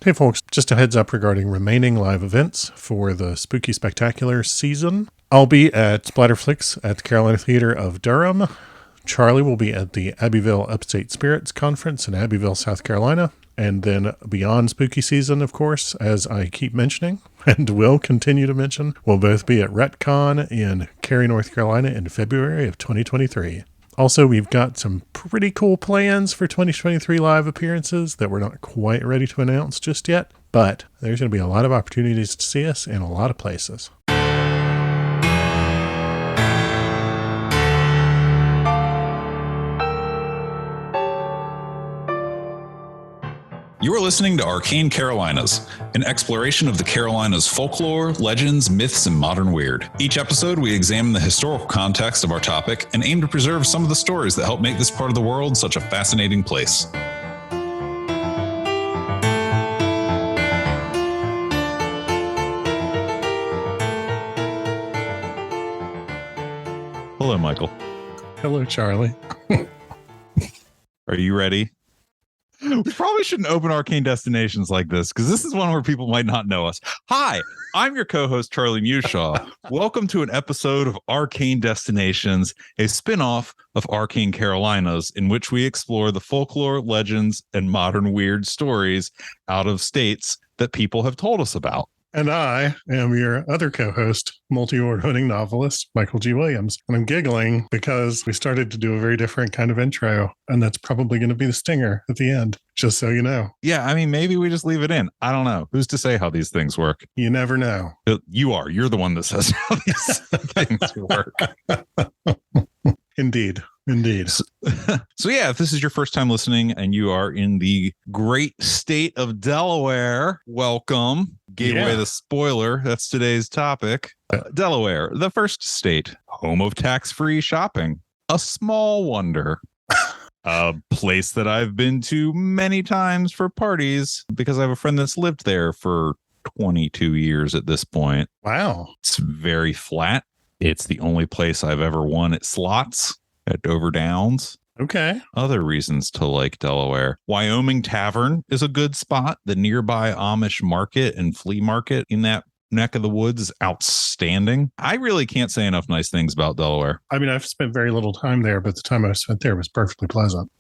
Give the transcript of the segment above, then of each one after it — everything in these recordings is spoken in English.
Hey folks, just a heads up regarding remaining live events for the Spooky Spectacular season. I'll be at Splatterflix at the Carolina Theater of Durham. Charlie will be at the Abbeville Upstate Spirits Conference in Abbeville, South Carolina. And then beyond spooky season, of course, as I keep mentioning and will continue to mention, we'll both be at RetCon in Cary, North Carolina in February of 2023. Also, we've got some pretty cool plans for 2023 live appearances that we're not quite ready to announce just yet, but there's going to be a lot of opportunities to see us in a lot of places. You are listening to Arcane Carolinas, an exploration of the Carolinas' folklore, legends, myths, and modern weird. Each episode, we examine the historical context of our topic and aim to preserve some of the stories that help make this part of the world such a fascinating place. Hello, Michael. Hello, Charlie. Are you ready? We probably shouldn't open Arcane Destinations like this, because this is one where people might not know us. Hi, I'm your co-host, Charlie Mushaw. Welcome to an episode of Arcane Destinations, a spin-off of Arcane Carolinas, in which we explore the folklore, legends, and modern weird stories out of states that people have told us about. And I am your other co-host, multi-award winning novelist, Michael G. Williams. And I'm giggling because we started to do a very different kind of intro, and that's probably going to be the stinger at the end, just so you know. Yeah, I mean, maybe we just leave it in. I don't know. Who's to say how these things work? You never know. You are. You're the one that says how these things work. Indeed. So yeah, if this is your first time listening and you are in the great state of Delaware, welcome. Gave away the spoiler. That's today's topic. Delaware, the first state, home of tax-free shopping. A small wonder. A place that I've been to many times for parties because I have a friend that's lived there for 22 years at this point. Wow. It's very flat. It's the only place I've ever won at slots at Dover Downs. Okay. Other reasons to like Delaware. Wyoming Tavern is a good spot. The nearby Amish market and flea market in that neck of the woods is outstanding. I really can't say enough nice things about Delaware. I mean, I've spent very little time there, but the time I spent there was perfectly pleasant.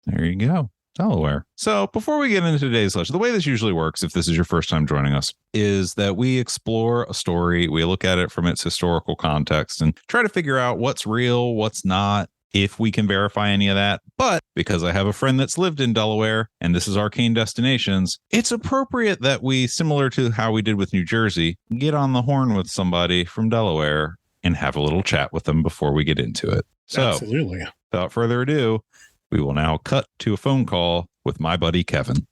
There you go. Delaware. So before we get into today's lesson, the way this usually works, if this is your first time joining us, is that we explore a story. We look at it from its historical context and try to figure out what's real, what's not, if we can verify any of that. But because I have a friend that's lived in Delaware and this is Arcane Destinations, it's appropriate that we, similar to how we did with New Jersey, get on the horn with somebody from Delaware and have a little chat with them before we get into it. So, absolutely. Without further ado, we will now cut to a phone call with my buddy Kevin.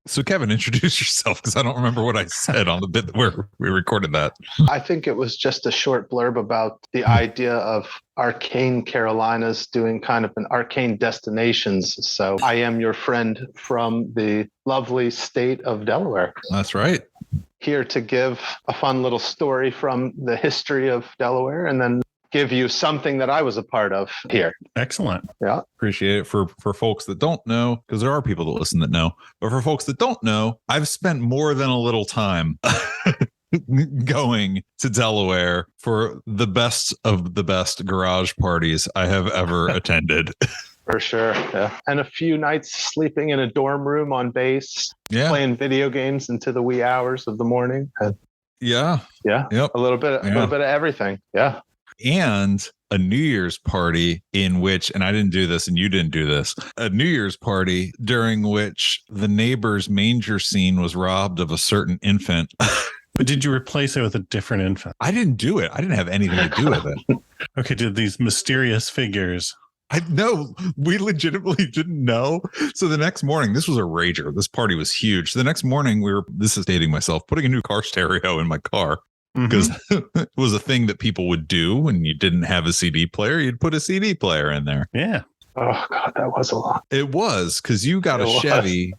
So Kevin, introduce yourself, because I don't remember what I said on the bit where we recorded that. I think it was just a short blurb about the idea of Arcane Carolinas doing kind of an Arcane Destinations. So I am your friend from the lovely state of Delaware. That's right. Here to give a fun little story from the history of Delaware and then give you something that I was a part of here. Excellent. Yeah. Appreciate it. For folks that don't know, because there are people that listen that know, but for folks that don't know, I've spent more than a little time going to Delaware for the best of the best garage parties I have ever attended. For sure. Yeah. And a few nights sleeping in a dorm room on base, playing video games into the wee hours of the morning. Yeah. Yep. A little bit of everything. Yeah. And a New Year's party in which, and I didn't do this and you didn't do this, a New Year's party during which the neighbor's manger scene was robbed of a certain infant. But did you replace it with a different infant? I didn't do it. I didn't have anything to do with it. Okay, did these mysterious figures... No, we legitimately didn't know. So the next morning, this was a rager. This party was huge. The next morning, this is dating myself, putting a new car stereo in my car. Because it was a thing that people would do when you didn't have a CD player. You'd put a CD player in there. Yeah. Oh God, that was a lot. It was because you got a Chevy,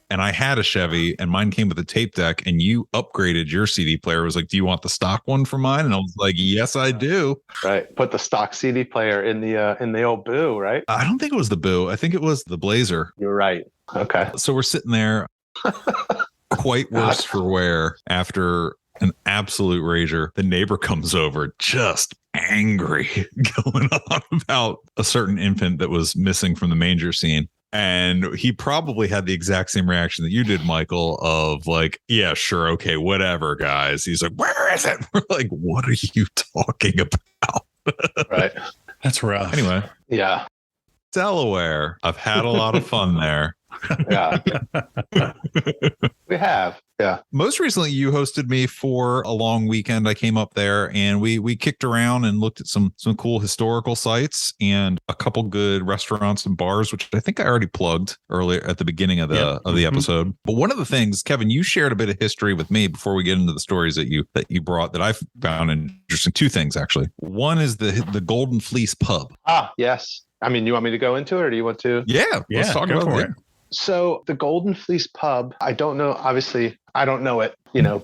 and I had a Chevy, and mine came with a tape deck, and you upgraded your CD player. It was like, do you want the stock one for mine? And I was like, yes, I do. Right. Put the stock CD player in the old Boo, right? I don't think it was the Boo. I think it was the Blazer. You're right. Okay. So we're sitting there, quite worse for wear after an absolute rager. The neighbor comes over, just angry, going on about a certain infant that was missing from the manger scene. And he probably had the exact same reaction that you did, Michael, of like, yeah, sure, okay, whatever, guys. He's like, where is it? We're like, what are you talking about? Right. That's rough. Anyway. Yeah. Delaware. I've had a lot of fun there. Yeah. We have. Yeah. Most recently, you hosted me for a long weekend. I came up there and we kicked around and looked at some cool historical sites and a couple good restaurants and bars, which I think I already plugged earlier at the beginning of the episode. But one of the things, Kevin, you shared a bit of history with me before we get into the stories that you brought that I found interesting. Two things, actually. One is the Golden Fleece Pub. Ah, yes. I mean, you want me to go into it or do you want to? Yeah. Let's talk about it. So the Golden Fleece Pub, I don't know, obviously, I don't know it,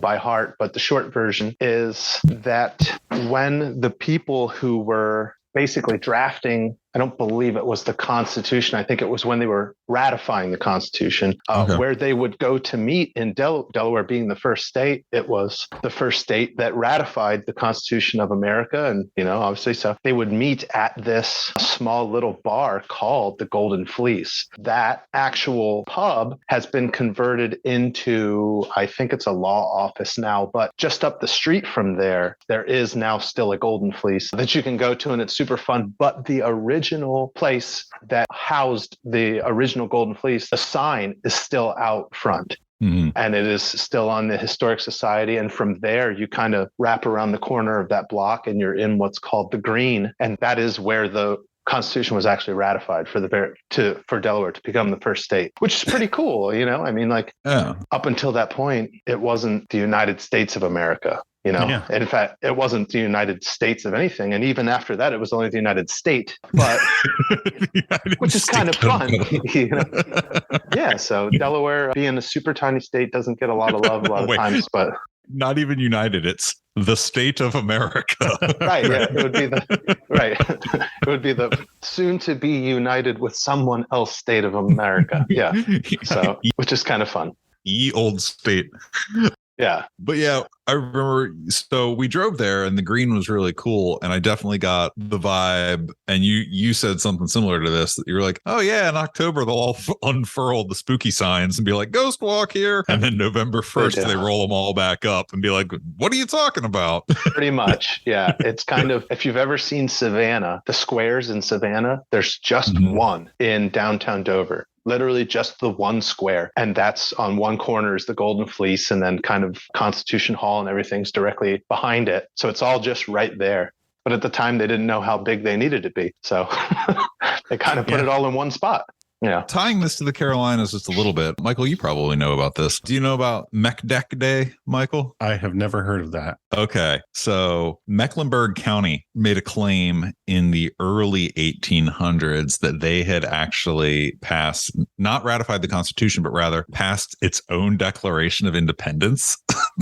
by heart, but the short version is that when the people who were basically drafting, I don't believe it was the Constitution. I think it was when they were ratifying the Constitution, where they would go to meet in Delaware being the first state. It was the first state that ratified the Constitution of America. And, obviously, so they would meet at this small little bar called the Golden Fleece. That actual pub has been converted into, I think it's a law office now, but just up the street from there is now still a Golden Fleece that you can go to, and it's super fun. But the original place that housed the original Golden Fleece, the sign is still out front. Mm-hmm. And it is still on the Historic Society. And from there, you kind of wrap around the corner of that block and you're in what's called the Green. And that is where the Constitution was actually ratified for Delaware to become the first state, which is pretty cool. I mean, up until that point, it wasn't the United States of America. Yeah. In fact, it wasn't the United States of anything. And even after that, it was only the United States, but which is kind of fun. Yeah. So Delaware being a super tiny state doesn't get a lot of love a lot of times, but not even united. It's the state of America. Right. Yeah. It would be it would be the soon to be united with someone else state of America. Yeah. So, which is kind of fun. Ye old state. Yeah. But yeah, I remember, so we drove there and the Green was really cool. And I definitely got the vibe. And you said something similar to this, that you were like, oh yeah, in October, they'll all unfurl the spooky signs and be like, ghost walk here. And then November 1st, they roll them all back up and be like, what are you talking about? Pretty much. Yeah. It's kind of, if you've ever seen Savannah, the squares in Savannah, there's just one in downtown Dover. Literally just the one square. And that's on one corner is the Golden Fleece, and then kind of Constitution Hall and everything's directly behind it. So it's all just right there. But at the time, they didn't know how big they needed to be. So they kind of put it all in one spot. Yeah. Tying this to the Carolinas just a little bit, Michael, you probably know about this. Do you know about Mech Deck Day, Michael? I have never heard of that. Okay. So Mecklenburg County made a claim in the early 1800s that they had actually not ratified the Constitution, but rather passed its own Declaration of Independence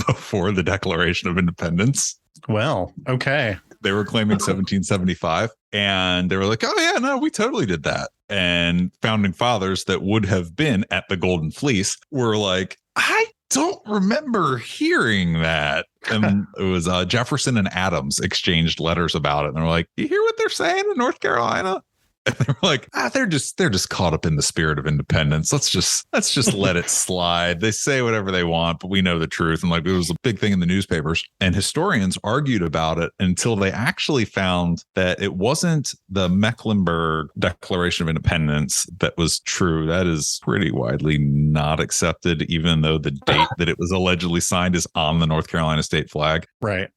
before the Declaration of Independence. Well, okay. They were claiming 1775, and they were like, oh yeah, no, we totally did that. And founding fathers that would have been at the Golden Fleece were like, I don't remember hearing that. And it was Jefferson and Adams exchanged letters about it. And they're like, you hear what they're saying in North Carolina? And they were like, they're just caught up in the spirit of independence. Let's just let it slide. They say whatever they want, but we know the truth. And like, it was a big thing in the newspapers, and historians argued about it until they actually found that it wasn't the Mecklenburg Declaration of Independence that was true. That is pretty widely not accepted, even though the date that it was allegedly signed is on the North Carolina state flag. Right.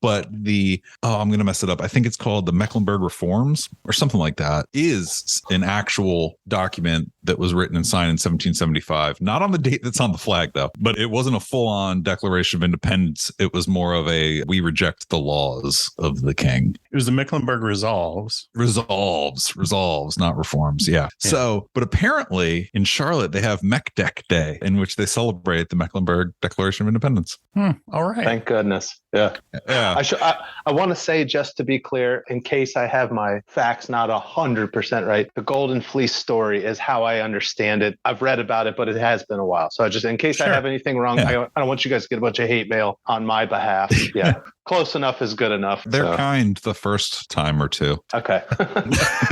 But I'm going to mess it up. I think it's called the Mecklenburg Reforms or something like that, is an actual document that was written and signed in 1775. Not on the date that's on the flag, though, but it wasn't a full-on Declaration of Independence. It was more of a, we reject the laws of the king. It was the Mecklenburg Resolves. Resolves, not reforms. Yeah. So, but apparently in Charlotte, they have Mech Deck Day, in which they celebrate the Mecklenburg Declaration of Independence. All right. Thank goodness. Yeah. I want to say, just to be clear, in case I have my facts not 100% right, the Golden Fleece story is how I understand it. I've read about it, but it has been a while. So just in case I have anything wrong, I don't want you guys to get a bunch of hate mail on my behalf. Yeah. Close enough is good enough. They're kind the first time or two. Okay.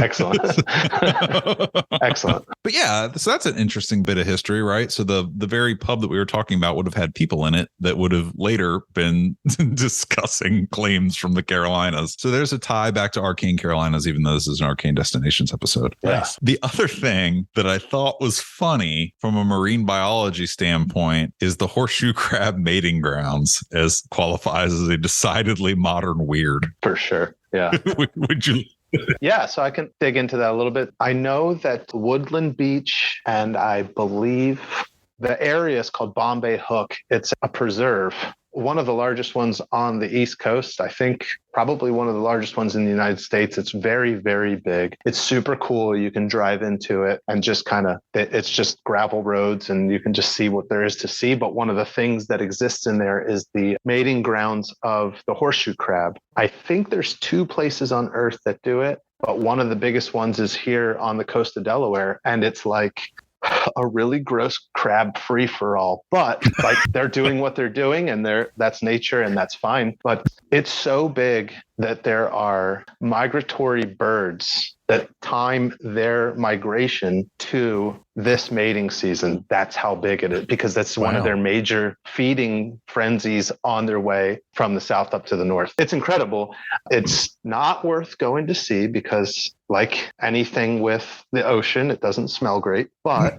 Excellent. Excellent. But yeah, so that's an interesting bit of history, right? So the very pub that we were talking about would have had people in it that would have later been discussing claims from the Carolinas. So there's a tie back to Arcane Carolinas, even though this is an Arcane Destinations episode. Yes. The other thing that I thought was funny from a marine biology standpoint is the horseshoe crab mating grounds, as qualifies as a decidedly modern weird. For sure. Yeah. Would you? Yeah, so I can dig into that a little bit. I know that Woodland Beach, and I believe the area is called Bombay Hook. It's a preserve, one of the largest ones on the East Coast. I think probably one of the largest ones in the United States. It's very, very big. It's super cool. You can drive into it and just it's just gravel roads and you can just see what there is to see. But one of the things that exists in there is the mating grounds of the horseshoe crab. I think there's 2 places on Earth that do it, but one of the biggest ones is here on the coast of Delaware. And it's like a really gross crab free for all, but like they're doing what they're doing and that's nature and that's fine. But it's so big that there are migratory birds that time their migration to this mating season. That's how big it is, because that's one of their major feeding frenzies on their way from the south up to the north. It's incredible. It's not worth going to see because, like anything with the ocean, it doesn't smell great, but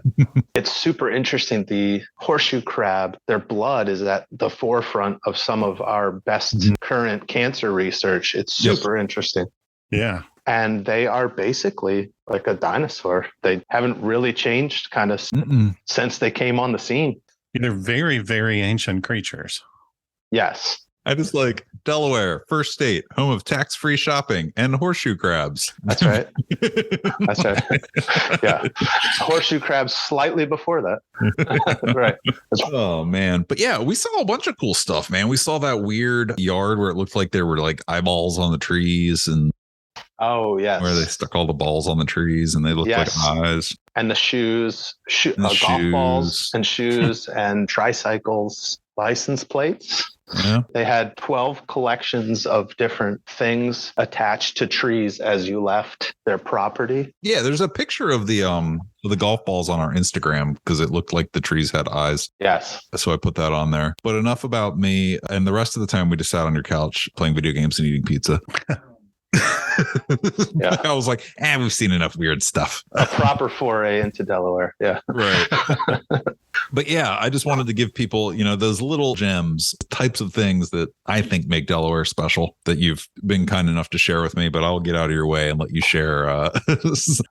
it's super interesting. The horseshoe crab, their blood is at the forefront of some of our best current cancer research. It's super interesting. Yeah. And they are basically like a dinosaur. They haven't really changed kind of since they came on the scene. They're very, very ancient creatures. Yes. I just like Delaware, first state, home of tax-free shopping and horseshoe crabs. That's right. That's right. Yeah. Horseshoe crabs slightly before that. Right. Oh, man. But yeah, we saw a bunch of cool stuff, man. We saw that weird yard where it looked like there were like eyeballs on the trees and oh, yes. where they stuck all the balls on the trees and they looked like eyes. And the shoes, golf balls and shoes and tricycles, license plates. Yeah. They had 12 collections of different things attached to trees as you left their property. Yeah, there's a picture of the golf balls on our Instagram because it looked like the trees had eyes. Yes. So I put that on there. But enough about me. And the rest of the time we just sat on your couch playing video games and eating pizza. Yeah. I was like, we've seen enough weird stuff. A proper foray into Delaware. Yeah. Right. But yeah, I just wanted to give people, those little gems, types of things that I think make Delaware special that you've been kind enough to share with me, but I'll get out of your way and let you share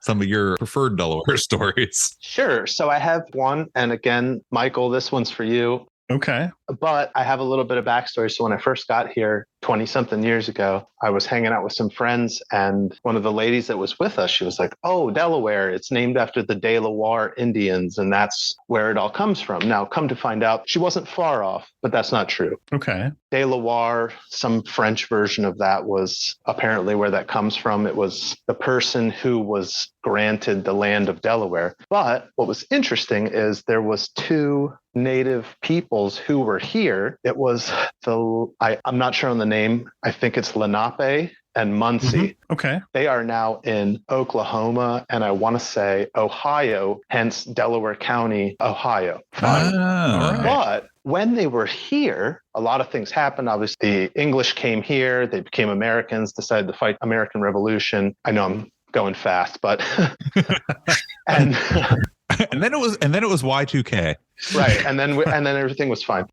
some of your preferred Delaware stories. Sure. So I have one. And again, Michael, this one's for you. Okay. But I have a little bit of backstory. So when I first got here 20 something years ago, I was hanging out with some friends and one of the ladies that was with us, she was like, oh, Delaware, it's named after the Delaware Indians. And that's where it all comes from. Now, come to find out, she wasn't far off, but that's not true. Okay. Delaware, some French version of that was apparently where that comes from. It was the person who was granted the land of Delaware. But what was interesting is there was 2 native peoples who were here. It was I'm not sure on the name. I think it's Lenape and Muncie. Okay. They are now in Oklahoma and I want to say Ohio, hence Delaware County, Ohio. Right. But when they were here, a lot of things happened. Obviously, the English came here. They became Americans, decided to fight American Revolution. I know I'm going fast, but and then it was Y2K. Right. And then everything was fine.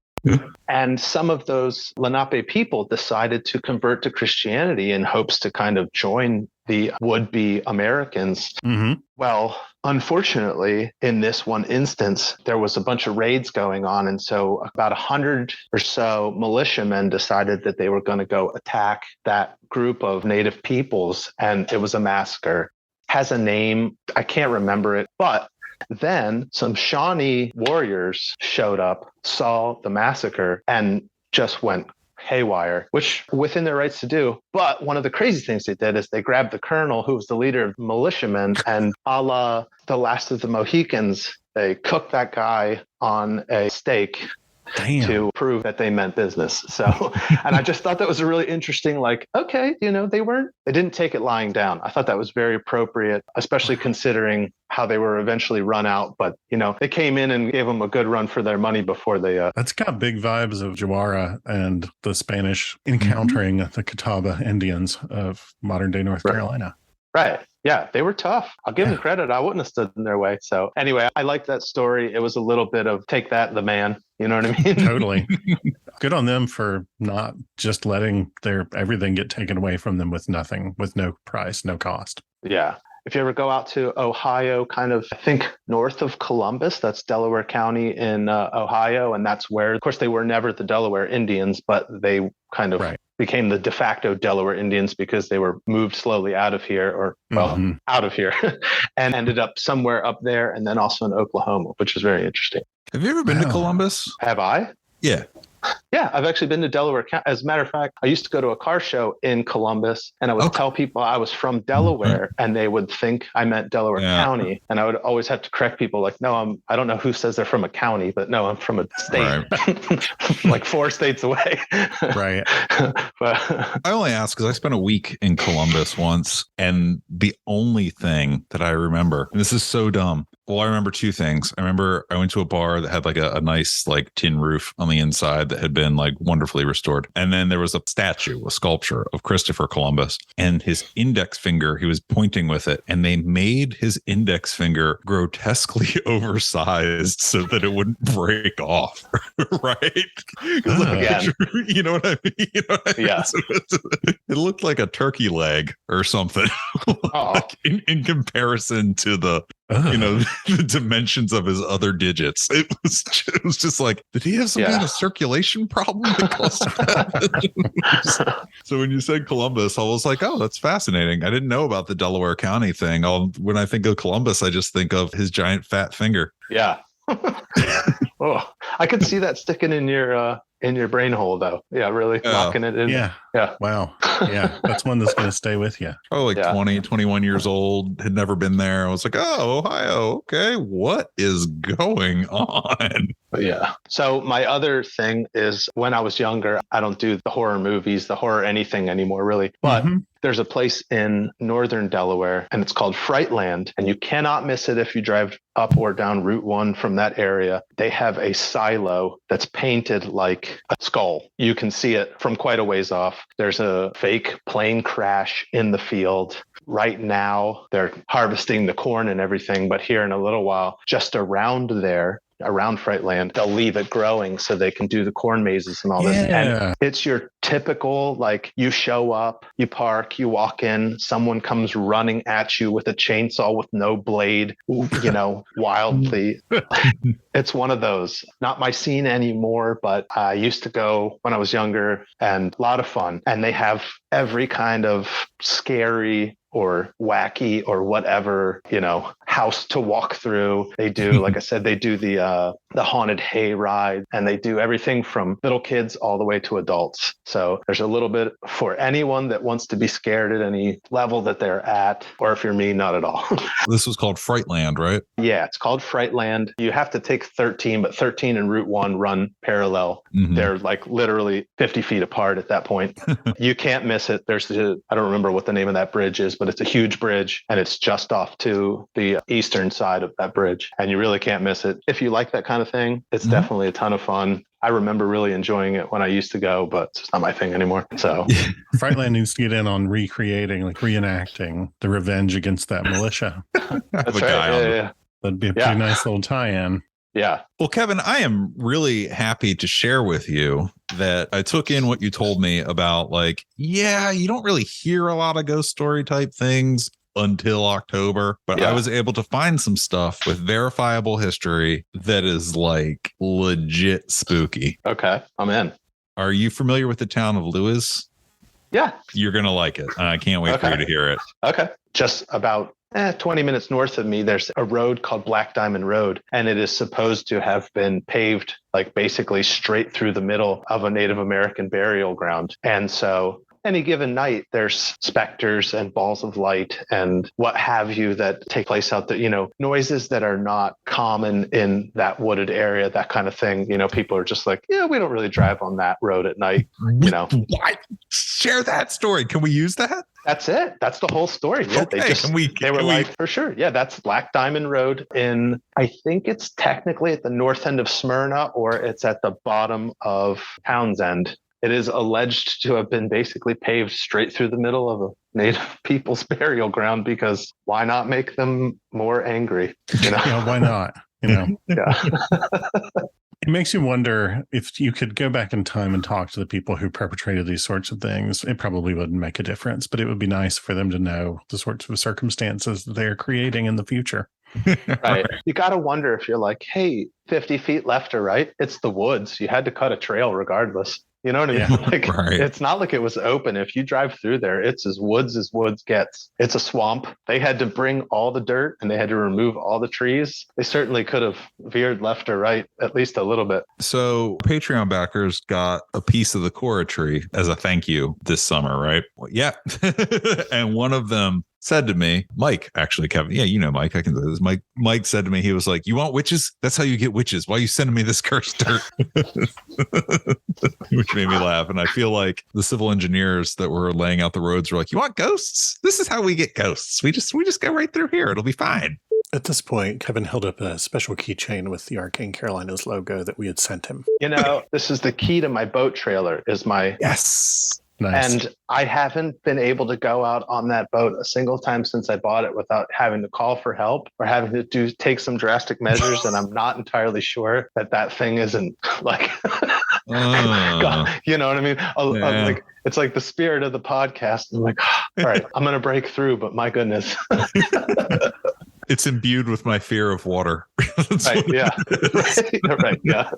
And some of those Lenape people decided to convert to Christianity in hopes to kind of join the would-be Americans. Mm-hmm. Well, unfortunately, in this one instance, there was a bunch of raids going on. And so about 100 or so militiamen decided that they were going to go attack that group of native peoples. And it was a massacre. Has a name. I can't remember it. But then some Shawnee warriors showed up, saw the massacre, and just went haywire, which within their rights to do. But one of the crazy things they did is they grabbed the colonel, who was the leader of the militiamen, and a la the last of the Mohicans, they cooked that guy on a stake. Damn. To prove that they meant business. So, and I just thought that was a really interesting, like, okay, they didn't take it lying down. I thought that was very appropriate, especially considering how they were eventually run out. But, they came in and gave them a good run for their money before they. That's got big vibes of Jawara and the Spanish encountering the Catawba Indians of modern day North Carolina. Right. Yeah, they were tough. I'll give them credit. I wouldn't have stood in their way. So anyway, I liked that story. It was a little bit of take that, the man. You know what I mean? Totally. Good on them for not just letting their everything get taken away from them with nothing, with no price, no cost. Yeah. If you ever go out to Ohio, kind of, I think, north of Columbus, that's Delaware County in Ohio. And that's where, of course, they were never the Delaware Indians, but they kind of became the de facto Delaware Indians because they were moved slowly out of here, out of here, and ended up somewhere up there and then also in Oklahoma, which is very interesting. Have you ever been to Columbus? Have I? Yeah. Yeah, I've actually been to Delaware County. As a matter of fact, I used to go to a car show in Columbus, and I would tell people I was from Delaware, and they would think I meant Delaware County. And I would always have to correct people, like, no, I don't know who says they're from a county, but no, I'm from a state, like 4 states away. Right. But I only ask because I spent a week in Columbus once, and the only thing that I remember, and this is so dumb. Well, I remember 2 things. I remember I went to a bar that had like a nice like tin roof on the inside that had been like wonderfully restored. And then there was a sculpture of Christopher Columbus, and his index finger, he was pointing with it, and they made his index finger grotesquely oversized so that it wouldn't break off. Right? You know what I mean? So it looked like a turkey leg or something like in comparison to the the dimensions of his other digits. It was just like, did he have some kind of circulation problem that caused that? So when you said Columbus, I was like, oh, that's fascinating. I didn't know about the Delaware County thing. When I think of Columbus, I just think of his giant fat finger. Yeah. I could see that sticking in your brain hole, though. Yeah, really locking it in. Yeah. Wow. Yeah, that's one that's going to stay with you. 20, 21 years old, had never been there. I was like, oh, Ohio. Okay, what is going on? Yeah. So my other thing is, when I was younger, I don't do the horror movies, the horror anything anymore, really. But there's a place in northern Delaware, and it's called Frightland, and you cannot miss it if you drive up or down Route 1 from that area. They have a silo that's painted like a skull. You can see it from quite a ways off. There's a fake plane crash in the field. Right now, they're harvesting the corn and everything, but here in a little while, just around Frightland, they'll leave it growing so they can do the corn mazes and all this. And it's your typical, like, you show up, you park, you walk in, someone comes running at you with a chainsaw with no blade, wildly. It's one of those. Not my scene anymore, but I used to go when I was younger, and a lot of fun. And they have every kind of scary or wacky or whatever, house to walk through. They do, like I said, they do the haunted hay ride, and they do everything from little kids all the way to adults. So there's a little bit for anyone that wants to be scared at any level that they're at, or if you're me, not at all. This was called Frightland, right? Yeah, it's called Frightland. You have to take 13, but 13 and Route 1 run parallel. They're like literally 50 feet apart at that point. You can't miss it. I don't remember what the name of that bridge is, but it's a huge bridge, and it's just off to the eastern side of that bridge, and you really can't miss it. If you like that kind of thing, it's definitely a ton of fun. I remember really enjoying it when I used to go, but it's not my thing anymore. So Frightland needs to get in on reenacting the revenge against that militia. That's right. That'd be a pretty nice little tie-in. Yeah. Well, Kevin, I am really happy to share with you that I took in what you told me about, like, you don't really hear a lot of ghost story type things, until October, but I was able to find some stuff with verifiable history that is like legit spooky. Okay, I'm in. Are you familiar with the town of Lewis? Yeah. You're going to like it. And I can't wait for you to hear it. Okay. Just about 20 minutes north of me, there's a road called Black Diamond Road, and it is supposed to have been paved like basically straight through the middle of a Native American burial ground. And so any given night, there's specters and balls of light and what have you that take place out there, noises that are not common in that wooded area, that kind of thing. People are just like, yeah, we don't really drive on that road at night, What? Share that story. Can we use that? That's it. That's the whole story. Yeah, okay. They were like, for sure. Yeah, that's Black Diamond Road in, I think it's technically at the north end of Smyrna, or it's at the bottom of Townsend. It is alleged to have been basically paved straight through the middle of a Native people's burial ground, because why not make them more angry? Yeah, why not? Yeah. It makes you wonder if you could go back in time and talk to the people who perpetrated these sorts of things. It probably wouldn't make a difference, but it would be nice for them to know the sorts of circumstances that they're creating in the future. Right. You got to wonder if you're like, hey, 50 feet left or right, it's the woods. You had to cut a trail regardless. You know what I mean? Yeah, like, right. It's not like it was open. If you drive through there, it's as woods gets. It's a swamp. They had to bring all the dirt and they had to remove all the trees. They certainly could have veered left or right at least a little bit. So Patreon backers got a piece of the Cora tree as a thank you this summer, right? Well, yeah. And one of them said to me, Mike, actually, Kevin, yeah, Mike, I can do this. Mike said to me, he was like, you want witches? That's how you get witches. Why are you sending me this cursed dirt? Which made me laugh. And I feel like the civil engineers that were laying out the roads were like, you want ghosts? This is how we get ghosts. We just go right through here. It'll be fine. At this point, Kevin held up a special keychain with the Arcane Carolinas logo that we had sent him. This is the key to my boat trailer is my... Yes. Nice. And I haven't been able to go out on that boat a single time since I bought it without having to call for help or having to take some drastic measures. And I'm not entirely sure that thing isn't like, you know what I mean? Like, it's like the spirit of the podcast. I'm like, all right, I'm going to break through, but my goodness. It's imbued with my fear of water. Right. Yeah. Right. Yeah.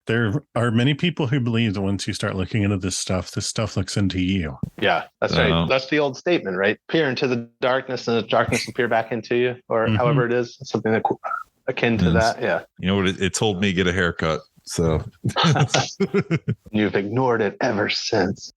There are many people who believe that once you start looking into this stuff looks into you. Yeah, that's right. That's the old statement, right? Peer into the darkness and the darkness will peer back into you, or however it is, something that akin to that. Yeah. You know what? It told me get a haircut. So you've ignored it ever since.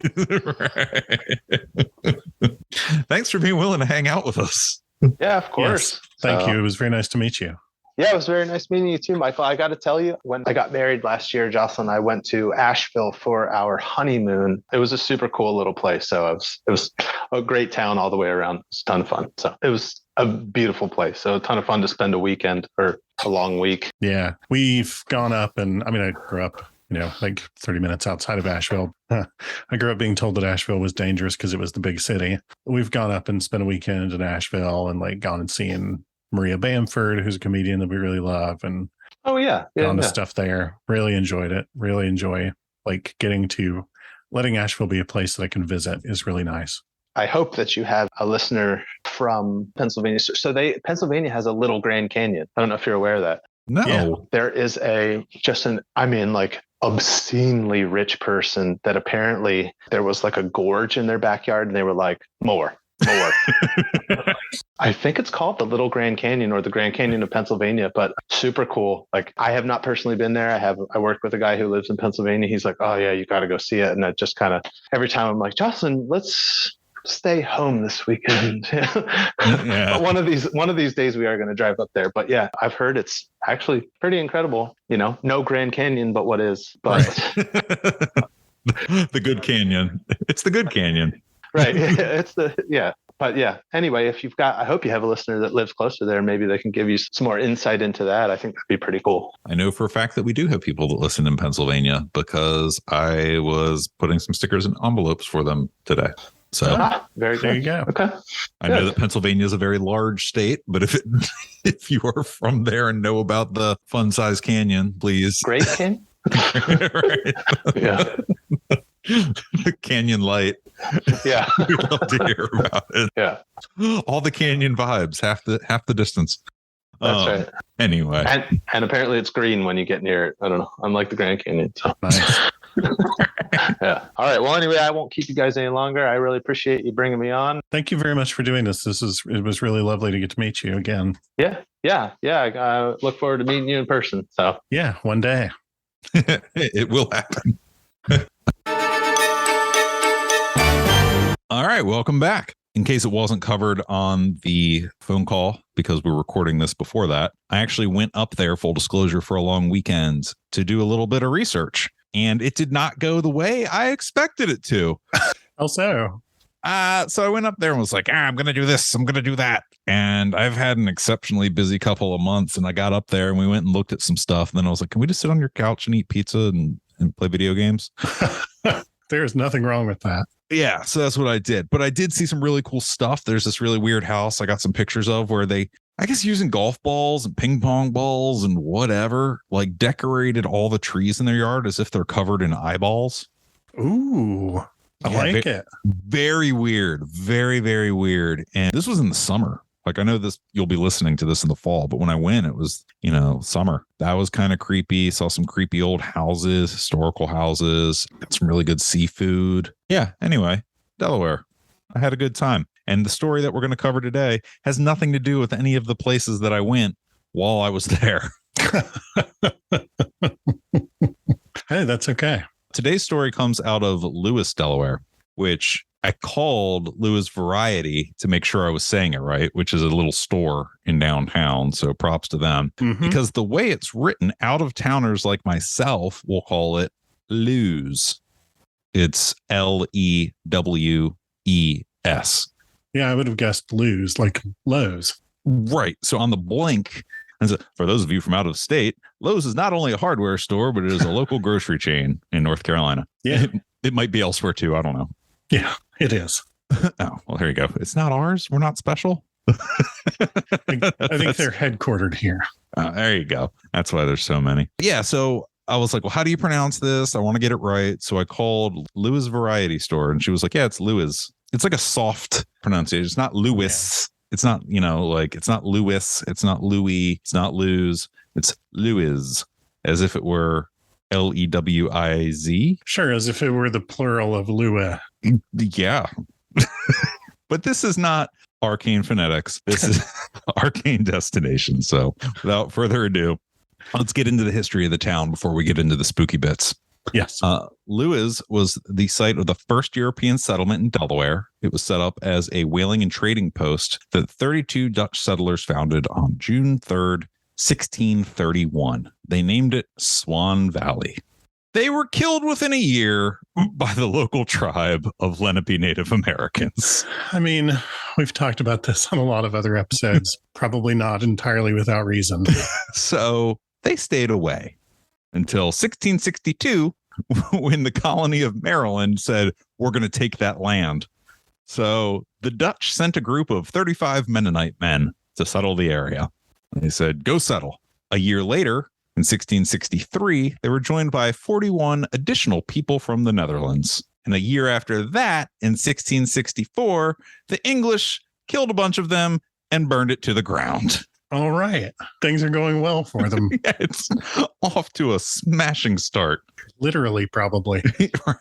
Thanks for being willing to hang out with us. Yeah, of course. Yes. Thank you. It was very nice to meet you. Yeah, it was very nice meeting you too, Michael. I got to tell you, when I got married last year, Jocelyn and I went to Asheville for our honeymoon. It was a super cool little place. So it was a great town all the way around. It was a ton of fun. So it was a beautiful place. So a ton of fun to spend a weekend or a long week. Yeah, we've gone up and I grew up, like 30 minutes outside of Asheville. I grew up being told that Asheville was dangerous because it was the big city. We've gone up and spent a weekend in Asheville and like gone and seen Maria Bamford, who's a comedian that we really love, and gone to stuff there. Really enjoyed it. Really enjoy like letting Asheville be a place that I can visit is really nice. I hope that you have a listener from Pennsylvania. So Pennsylvania has a little Grand Canyon. I don't know if you're aware of that. No. Yeah. There is obscenely rich person that apparently there was like a gorge in their backyard and they were like, more. I think it's called the Little Grand Canyon or the Grand Canyon of Pennsylvania, but super cool. Like I have not personally been there. I work with a guy who lives in Pennsylvania. He's like, oh yeah, you got to go see it. And I just kind of, every time I'm like, Jocelyn, let's stay home this weekend. But one of these days we are going to drive up there. But yeah, I've heard it's actually pretty incredible. No Grand Canyon, but what is, but the good canyon. It's the good canyon. Right. But yeah, anyway, I hope you have a listener that lives closer there. Maybe they can give you some more insight into that. I think that'd be pretty cool. I know for a fact that we do have people that listen in Pennsylvania because I was putting some stickers in envelopes for them today. So very good. There you go. Okay. I know that Pennsylvania is a very large state, but if you are from there and know about the fun size canyon, please. Great Canyon? Right. Yeah. The Canyon Light. Yeah. We'd love to hear about it. Yeah. All the canyon vibes, half the distance. That's right. Anyway. And apparently it's green when you get near it. I don't know. Unlike the Grand Canyon. So. Nice. Yeah. All right. Well, anyway, I won't keep you guys any longer. I really appreciate you bringing me on. Thank you very much for doing this. It was really lovely to get to meet you again. Yeah. I look forward to meeting you in person. So yeah, one day. It will happen. All right, welcome back. In case it wasn't covered on the phone call, because we were recording this before that, I actually went up there, full disclosure, for a long weekend to do a little bit of research. And it did not go the way I expected it to. How so? So I went up there and was like, I'm going to do this. I'm going to do that. And I've had an exceptionally busy couple of months. And I got up there and we went and looked at some stuff. And then I was like, can we just sit on your couch and eat pizza and play video games? There's nothing wrong with that. Yeah, so that's what I did. But I did see some really cool stuff. There's this really weird house I got some pictures of where they, I guess, using golf balls and ping pong balls and whatever, like decorated all the trees in their yard as if they're covered in eyeballs. Ooh, I like it. Very weird. Very, very weird. And this was in the summer. Like, I know this, you'll be listening to this in the fall, but when I went, it was, summer. That was kind of creepy. Saw some creepy old houses, historical houses, got some really good seafood. Yeah. Anyway, Delaware. I had a good time. And the story that we're going to cover today has nothing to do with any of the places that I went while I was there. Hey, that's okay. Today's story comes out of Lewis, Delaware, which I called Lewis Variety to make sure I was saying it right, which is a little store in downtown. So props to them. Mm-hmm. Because the way it's written, out of towners like myself will call it Lewes. It's Lews. Yeah, I would have guessed lose, like Lowe's. Right. So on the blink, and so for those of you from out of state, Lowe's is not only a hardware store, but it is a local grocery chain in North Carolina. Yeah. It might be elsewhere too. I don't know. Yeah, it is. Oh, well, there you go. It's not ours. We're not special. I think they're headquartered here. There you go. That's why there's so many. Yeah. So I was like, well, how do you pronounce this? I want to get it right. So I called Lewis Variety Store and she was like, yeah, it's Lewis. It's like a soft pronunciation. It's not Lewis. Yeah. It's not, it's not Lewis. It's not Louis. It's not Lewis. It's Lewis, as if it were Lewiz. Sure, as if it were the plural of Lua. Yeah. But this is not Arcane Phonetics. This is Arcane Destination. So without further ado, let's get into the history of the town before we get into the spooky bits. Yes. Lewis was the site of the first European settlement in Delaware. It was set up as a whaling and trading post that 32 Dutch settlers founded on June 3rd, 1631. They named it Swan Valley. They were killed within a year by the local tribe of Lenape Native Americans. I mean, we've talked about this on a lot of other episodes, probably not entirely without reason. So they stayed away until 1662, when the colony of Maryland said, we're going to take that land. So the Dutch sent a group of 35 Mennonite men to settle the area. They said, go settle. A year later, in 1663, they were joined by 41 additional people from the Netherlands. And a year after that, in 1664, the English killed a bunch of them and burned it to the ground. All right. Things are going well for them. Yeah, it's off to a smashing start. Literally, probably.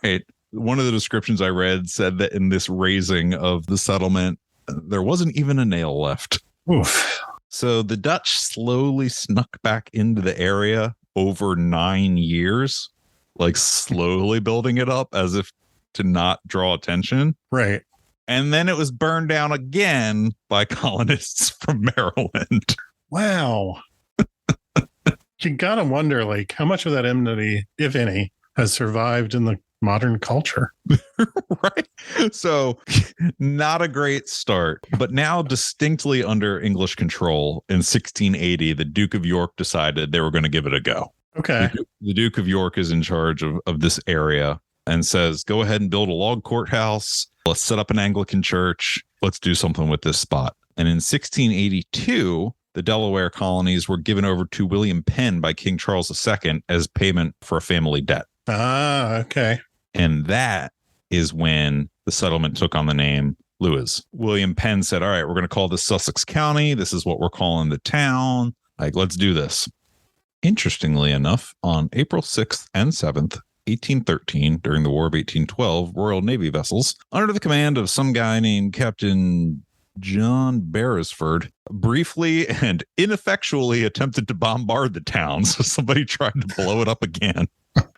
Right. One of the descriptions I read said that in this raising of the settlement, there wasn't even a nail left. Oof. So the Dutch slowly snuck back into the area over 9 years, like slowly building it up as if to not draw attention. Right. And then it was burned down again by colonists from Maryland. Wow. You gotta wonder, like, how much of that enmity, if any, has survived in the modern culture. Right. So not a great start, but now distinctly under English control in 1680, the Duke of York decided they were going to give it a go. Okay. The Duke of York is in charge of this area and says, go ahead and build a log courthouse. Let's set up an Anglican church. Let's do something with this spot. And in 1682, the Delaware colonies were given over to William Penn by King Charles II as payment for a family debt. Ah, okay. And that is when the settlement took on the name Lewis. William Penn said, all right, we're going to call this Sussex County. This is what we're calling the town. Like, let's do this. Interestingly enough, on April 6th and 7th, 1813, during the War of 1812, Royal Navy vessels, under the command of some guy named Captain John Beresford, briefly and ineffectually attempted to bombard the town. So somebody tried to blow it up again.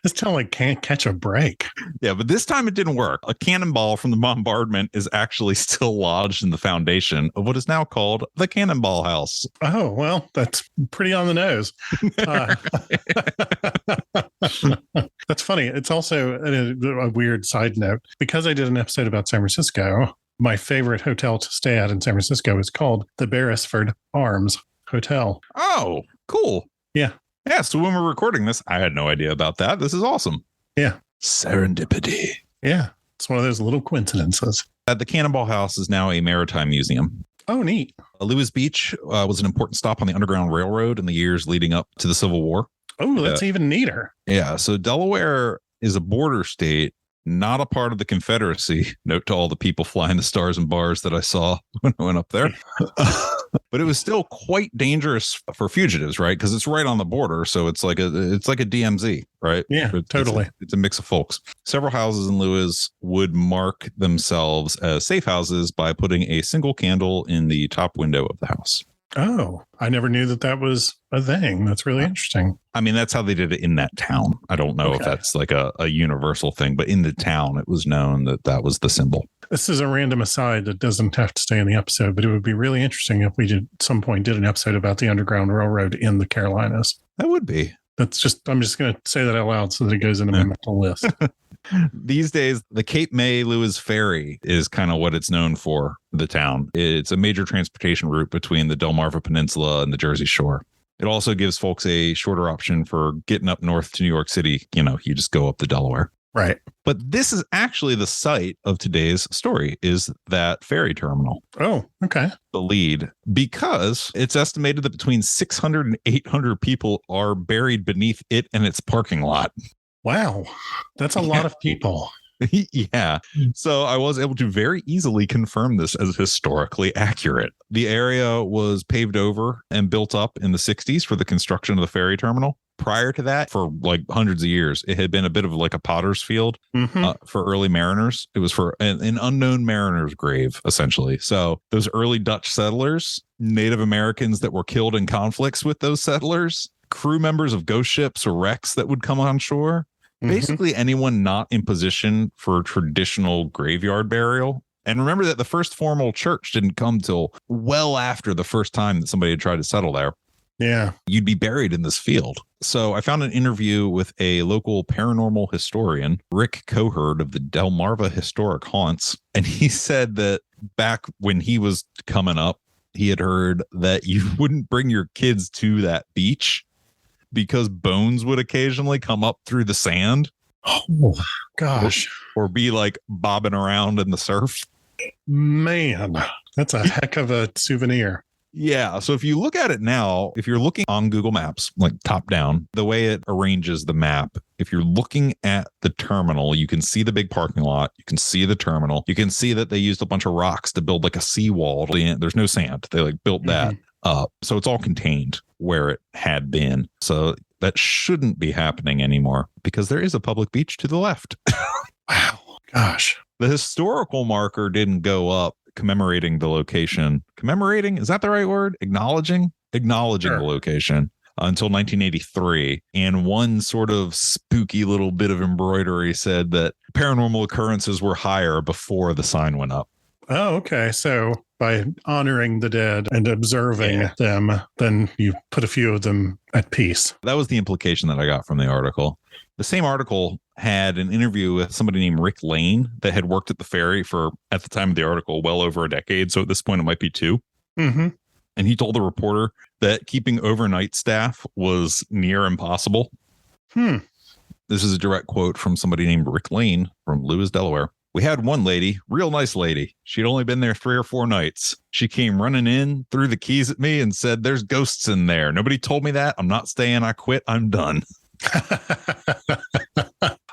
This town like can't catch a break. Yeah, but this time it didn't work. A cannonball from the bombardment is actually still lodged in the foundation of what is now called the Cannonball House. Oh, well, that's pretty on the nose. That's funny. It's also a weird side note. Because I did an episode about San Francisco, my favorite hotel to stay at in San Francisco is called the Beresford Arms Hotel. Oh, cool. Yeah. Yeah, so when we're recording this, I had no idea about that. This is awesome. Yeah. Serendipity. Yeah. It's one of those little coincidences. The Cannonball House is now a maritime museum. Oh, neat. Lewis Beach was an important stop on the Underground Railroad in the years leading up to the Civil War. Oh, that's even neater. Yeah, so Delaware is a border state, not a part of the Confederacy. Note to all the people flying the stars and bars that I saw when I went up there. But it was still quite dangerous for fugitives, right? Because it's right on the border, so it's like a DMZ, right? Yeah, totally. It's a mix of folks. Several houses in Lewis would mark themselves as safe houses by putting a single candle in the top window of the house. Oh, I never knew that was a thing. That's really interesting. I mean, that's how they did it in that town. I don't know if that's like a universal thing, but in the town, it was known that was the symbol. This is a random aside that doesn't have to stay in the episode, but it would be really interesting if we did at some point did an episode about the Underground Railroad in the Carolinas. That would be. I'm just going to say that out loud so that it goes into my mental list. These days, the Cape May Lewis Ferry is kind of what it's known for, the town. It's a major transportation route between the Delmarva Peninsula and the Jersey Shore. It also gives folks a shorter option for getting up north to New York City. You know, you just go up the Delaware. Right. But this is actually the site of today's story, is that ferry terminal. Oh, okay. The lead, because it's estimated that between 600 and 800 people are buried beneath it and its parking lot. Wow. That's a lot of people. Yeah. So I was able to very easily confirm this as historically accurate. The area was paved over and built up in the 60s for the construction of the ferry terminal. Prior to that, for like hundreds of years, it had been a bit of like a potter's field for early mariners. It was for an unknown mariner's grave, essentially. So those early Dutch settlers, Native Americans that were killed in conflicts with those settlers, crew members of ghost ships or wrecks that would come on shore, basically anyone not in position for traditional graveyard burial. And remember that the first formal church didn't come till well after the first time that somebody had tried to settle there. Yeah. You'd be buried in this field. So I found an interview with a local paranormal historian, Rick Coherd of the Delmarva Historic Haunts. And he said that back when he was coming up, he had heard that you wouldn't bring your kids to that beach because bones would occasionally come up through the sand. Oh, gosh. Or be like bobbing around in the surf. Man, that's a heck of a souvenir. Yeah. So if you look at it now, if you're looking on Google Maps, like top down, the way it arranges the map, if you're looking at the terminal, you can see the big parking lot. You can see the terminal. You can see that they used a bunch of rocks to build like a seawall. There's no sand. They like built that up. So it's all contained where it had been. So that shouldn't be happening anymore because there is a public beach to the left. Wow. Gosh. The historical marker didn't go up commemorating the location. Commemorating, is that the right word? Acknowledging the location until 1983. And one sort of spooky little bit of embroidery said that paranormal occurrences were higher before the sign went up. Oh, okay. So by honoring the dead and observing them, then you put a few of them at peace. That was the implication that I got from the article. The same article had an interview with somebody named Rick Lane that had worked at the ferry for, at the time of the article, well over a decade. So at this point, it might be 2. Mm-hmm. And he told the reporter that keeping overnight staff was near impossible. This is a direct quote from somebody named Rick Lane from Lewis, Delaware. We had one lady, real nice lady. She'd only been there 3 or 4 nights. She came running in, threw the keys at me and said, "There's ghosts in there. Nobody told me that. I'm not staying. I quit. I'm done."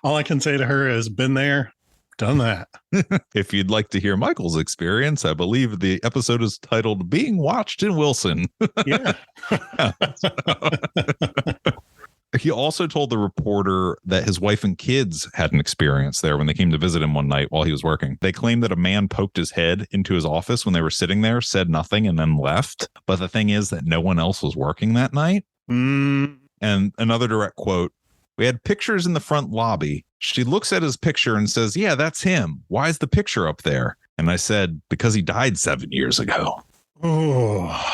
All I can say to her is, been there, done that. If you'd like to hear Michael's experience, I believe the episode is titled Being Watched in Wilson. Yeah. He also told the reporter that his wife and kids had an experience there when they came to visit him one night while he was working. They claimed that a man poked his head into his office when they were sitting there, said nothing, and then left. But the thing is that no one else was working that night. And another direct quote, "We had pictures in the front lobby. She looks at his picture and says, 'Yeah, that's him. Why is the picture up there?' And I said, 'Because he died 7 years ago.'" Oh,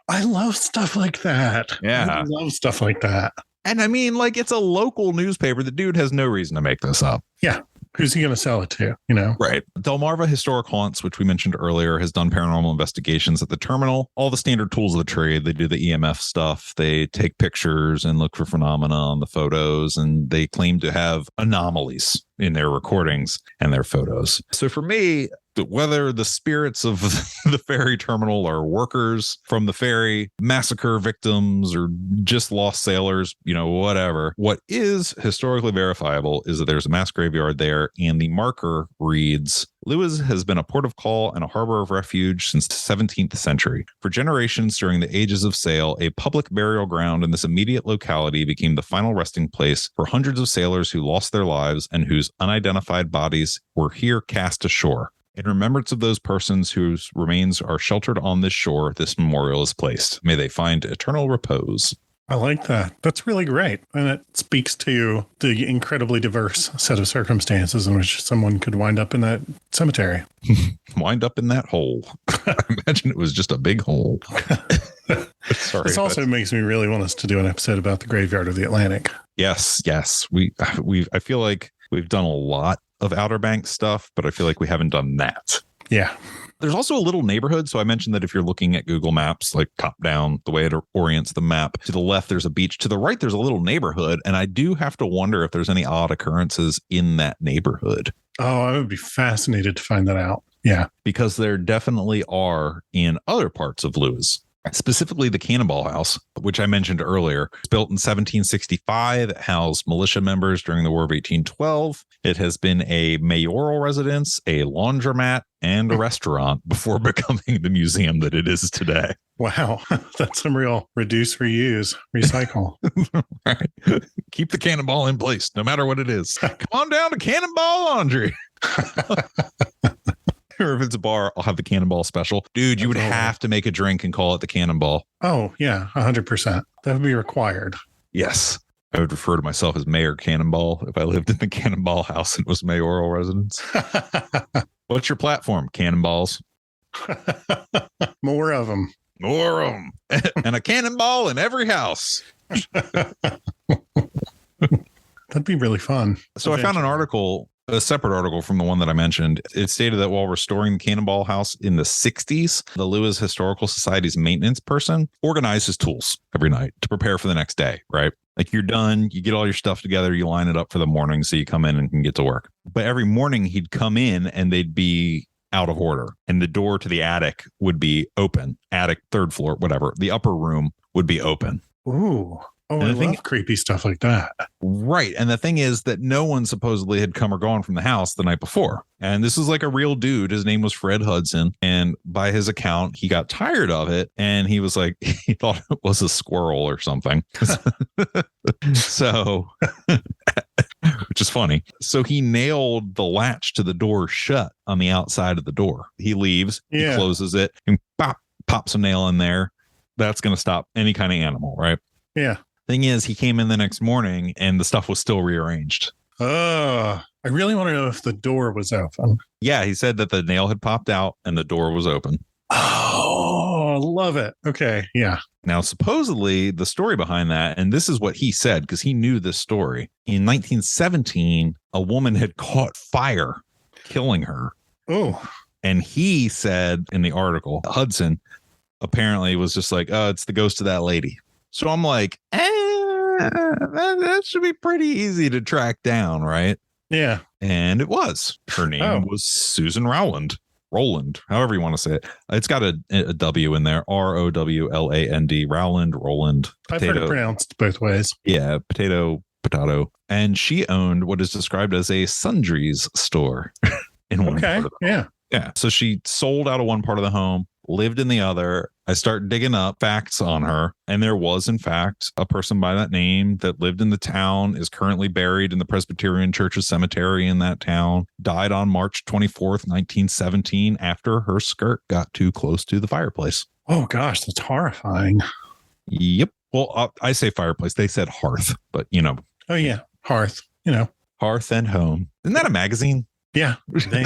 I love stuff like that. Yeah. I love stuff like that. And I mean, like, it's a local newspaper. The dude has no reason to make this up. Yeah. Who's he going to sell it to? You know? Right. Delmarva Historic Haunts, which we mentioned earlier, has done paranormal investigations at the terminal. All the standard tools of the trade. They do the EMF stuff. They take pictures and look for phenomena on the photos. And they claim to have anomalies in their recordings and their photos. So for me, whether the spirits of the ferry terminal are workers from the ferry, massacre victims, or just lost sailors, you know, whatever. What is historically verifiable is that there's a mass graveyard there, and the marker reads, "Lewis has been a port of call and a harbor of refuge since the 17th century. For generations during the ages of sail, a public burial ground in this immediate locality became the final resting place for hundreds of sailors who lost their lives and whose unidentified bodies were here cast ashore. In remembrance of those persons whose remains are sheltered on this shore, this memorial is placed. May they find eternal repose." I like that. That's really great. And it speaks to the incredibly diverse set of circumstances in which someone could wind up in that cemetery. Wind up in that hole. I imagine it was just a big hole. Sorry. This also makes me really want us to do an episode about the graveyard of the Atlantic. Yes. I feel like we've done a lot of Outer Banks stuff, but I feel like we haven't done that. Yeah. There's also a little neighborhood. So I mentioned that if you're looking at Google Maps, like top down, the way it orients the map, to the left, there's a beach. To the right, there's a little neighborhood. And I do have to wonder if there's any odd occurrences in that neighborhood. Oh, I would be fascinated to find that out. Yeah. Because there definitely are in other parts of Lewis. Specifically, the Cannonball House, which I mentioned earlier. It's built in 1765. It housed militia members during the War of 1812. It has been a mayoral residence, a laundromat, and a restaurant before becoming the museum that it is today. Wow. That's some real reduce, reuse, recycle. Right. Keep the cannonball in place, no matter what it is. Come on down to Cannonball Laundry. Or if it's a bar, I'll have the Cannonball special. Dude, you would have to make a drink and call it the Cannonball. Oh, yeah, 100%. That would be required. Yes. I would refer to myself as Mayor Cannonball if I lived in the Cannonball House and it was mayoral residence. What's your platform? Cannonballs. More of them. More of them. And a cannonball in every house. That'd be really fun. So I found an article, a separate article from the one that I mentioned. It stated that while restoring the Cannonball House in the 60s, the Lewis Historical Society's maintenance person organized his tools every night to prepare for the next day, right? Like you're done, you get all your stuff together, you line it up for the morning so you come in and can get to work. But every morning he'd come in and they'd be out of order and the door to the attic would be open. Attic, third floor, whatever. The upper room would be open. Ooh. Oh, I love creepy stuff like that. Right. And the thing is that no one supposedly had come or gone from the house the night before. And this is like a real dude. His name was Fred Hudson. And by his account, he got tired of it. And he was like, he thought it was a squirrel or something. So, which is funny. So he nailed the latch to the door shut on the outside of the door. He leaves, he closes it, and pops a nail in there. That's going to stop any kind of animal, right? Yeah. Thing is, he came in the next morning and the stuff was still rearranged. I really want to know if the door was open. Yeah, he said that the nail had popped out and the door was open. Oh, love it. Okay. Yeah. Now, supposedly the story behind that, and this is what he said because he knew this story. In 1917, a woman had caught fire, killing her. Oh. And he said in the article, Hudson apparently was just like, oh, it's the ghost of that lady. So I'm like, that should be pretty easy to track down, right? Yeah. And it was. Her name was Susan Rowland. Roland, however you want to say it. It's got a W in there. Rowland. Roland. I've heard it pronounced both ways. Yeah. Potato potato. And she owned what is described as a sundries store in one part of the home. Yeah. So she sold out of one part of the home, lived in the other. I start digging up facts on her. And there was, in fact, a person by that name that lived in the town, is currently buried in the Presbyterian Church's cemetery in that town, died on March 24th, 1917, after her skirt got too close to the fireplace. Oh, gosh, that's horrifying. Yep. Well, I say fireplace. They said hearth, but Oh, yeah. Hearth, Hearth and Home. Isn't that a magazine? Yeah. Something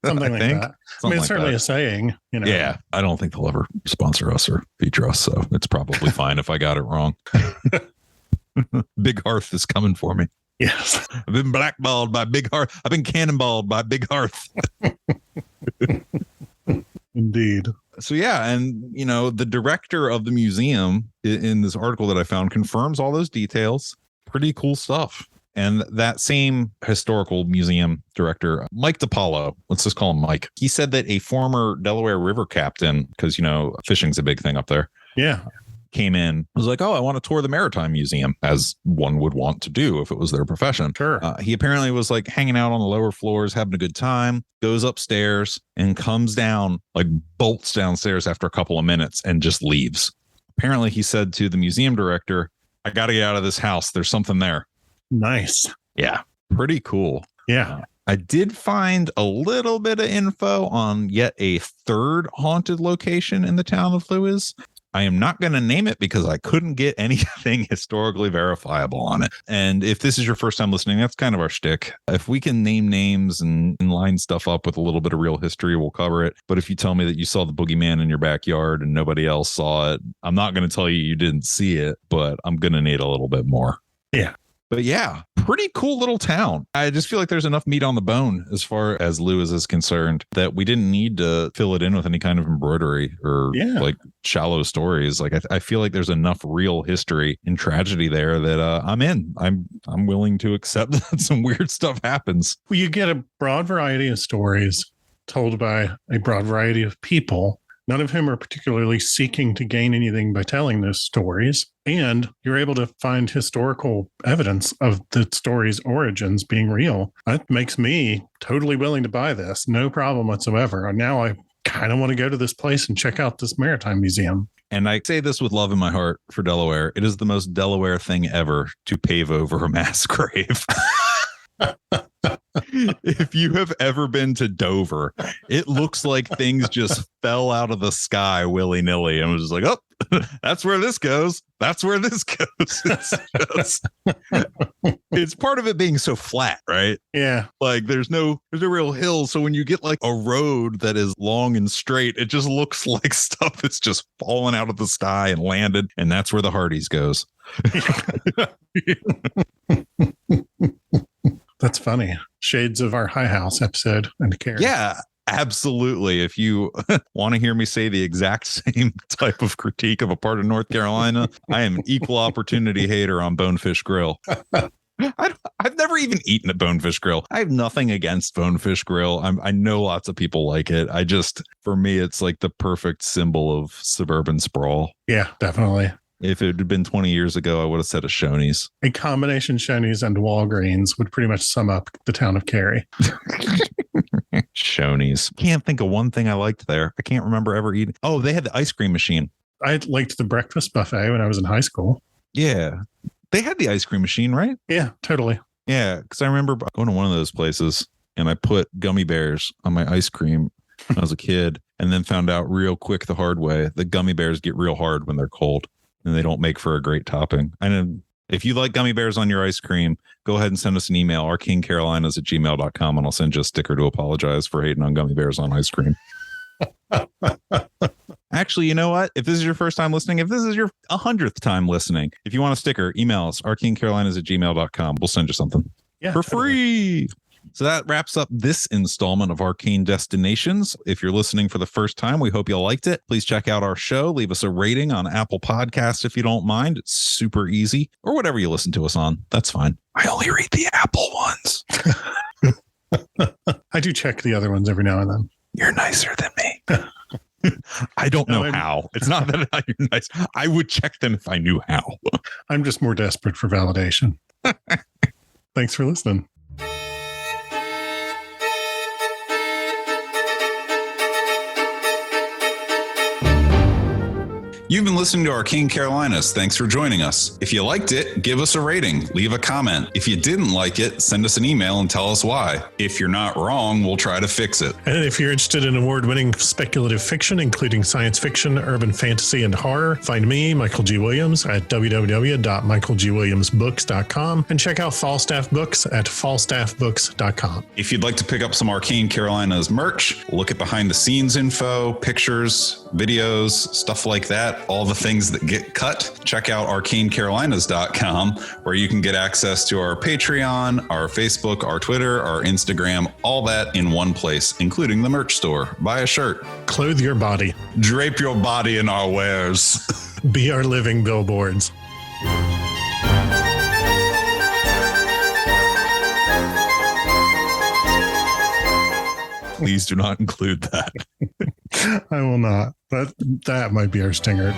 like that. I mean, it's certainly a saying, Yeah. I don't think they'll ever sponsor us or feature us. So it's probably fine if I got it wrong. Big Hearth is coming for me. Yes. I've been blackballed by Big Hearth. I've been cannonballed by Big Hearth. Indeed. So, yeah. And, the director of the museum in this article that I found confirms all those details. Pretty cool stuff. And that same historical museum director, Mike DiPaolo, let's just call him Mike. He said that a former Delaware River captain, because, fishing's a big thing up there. Yeah. Came in, was like, oh, I want to tour the Maritime Museum, as one would want to do if it was their profession. Sure. He apparently was like hanging out on the lower floors, having a good time, goes upstairs and comes down, like bolts downstairs after a couple of minutes and just leaves. Apparently, he said to the museum director, I got to get out of this house. There's something there. Nice. Yeah. Pretty cool. Yeah. I did find a little bit of info on yet a third haunted location in the town of Lewis. I am not going to name it because I couldn't get anything historically verifiable on it. And if this is your first time listening, that's kind of our shtick. If we can name names and line stuff up with a little bit of real history, we'll cover it. But if you tell me that you saw the boogeyman in your backyard and nobody else saw it, I'm not going to tell you you didn't see it, but I'm going to need a little bit more. Yeah. But yeah, pretty cool little town. I just feel like there's enough meat on the bone as far as Lewis is concerned that we didn't need to fill it in with any kind of embroidery or like shallow stories. Like I feel like there's enough real history and tragedy there that I'm in. I'm willing to accept that some weird stuff happens. Well, you get a broad variety of stories told by a broad variety of people, none of whom are particularly seeking to gain anything by telling those stories. And you're able to find historical evidence of the story's origins being real. That makes me totally willing to buy this. No problem whatsoever. And now I kind of want to go to this place and check out this Maritime Museum. And I say this with love in my heart for Delaware. It is the most Delaware thing ever to pave over a mass grave. If you have ever been to Dover, it looks like things just fell out of the sky willy-nilly and was just like, oh, that's where this goes. That's where this goes. It's part of it being so flat, right? Yeah. Like there's no real hill. So when you get like a road that is long and straight, it just looks like stuff that's just fallen out of the sky and landed. And that's where the Hardee's goes. That's funny. Shades of our High House episode and care. Yeah, absolutely. If you want to hear me say the exact same type of critique of a part of North Carolina, I am an equal opportunity hater on Bonefish Grill. I've never even eaten at Bonefish Grill. I have nothing against Bonefish Grill. I know lots of people like it. For me, it's like the perfect symbol of suburban sprawl. Yeah, definitely. If it had been 20 years ago, I would have said a Shoney's. A combination Shoney's and Walgreens would pretty much sum up the town of Cary. Shoney's. Can't think of one thing I liked there. I can't remember ever eating. Oh, they had the ice cream machine. I liked the breakfast buffet when I was in high school. Yeah. They had the ice cream machine, right? Yeah, totally. Yeah, because I remember going to one of those places and I put gummy bears on my ice cream when I was a kid and then found out real quick the hard way that gummy bears get real hard when they're cold. And they don't make for a great topping. I know if you like gummy bears on your ice cream, go ahead and send us an email, arcanecarolinas@gmail.com, and I'll send you a sticker to apologize for hating on gummy bears on ice cream. Actually, you know what? If this is your first time listening, if this is your 100th time listening, if you want a sticker, email us, arcanecarolinas@gmail.com. We'll send you something for free. So that wraps up this installment of Arcane Destinations. If you're listening for the first time, we hope you liked it. Please check out our show. Leave us a rating on Apple Podcasts if you don't mind. It's super easy. Or whatever you listen to us on. That's fine. I only read the Apple ones. I do check the other ones every now and then. You're nicer than me. I don't know how. It's not that you're nice. I would check them if I knew how. I'm just more desperate for validation. Thanks for listening. You've been listening to Arcane Carolinas. Thanks for joining us. If you liked it, give us a rating, leave a comment. If you didn't like it, send us an email and tell us why. If you're not wrong, we'll try to fix it. And if you're interested in award-winning speculative fiction, including science fiction, urban fantasy, and horror, find me, Michael G. Williams, at www.michaelgwilliamsbooks.com and check out Falstaff Books at falstaffbooks.com. If you'd like to pick up some Arcane Carolinas merch, look at behind-the-scenes info, pictures, videos, stuff like that, all the things that get cut, check out arcanecarolinas.com, where you can get access to our Patreon, our Facebook, our Twitter, our Instagram, all that in one place, including the merch store. Buy a shirt. Clothe your body. Drape your body in our wares. Be our living billboards. Please do not include that. I will not. That might be our stinger.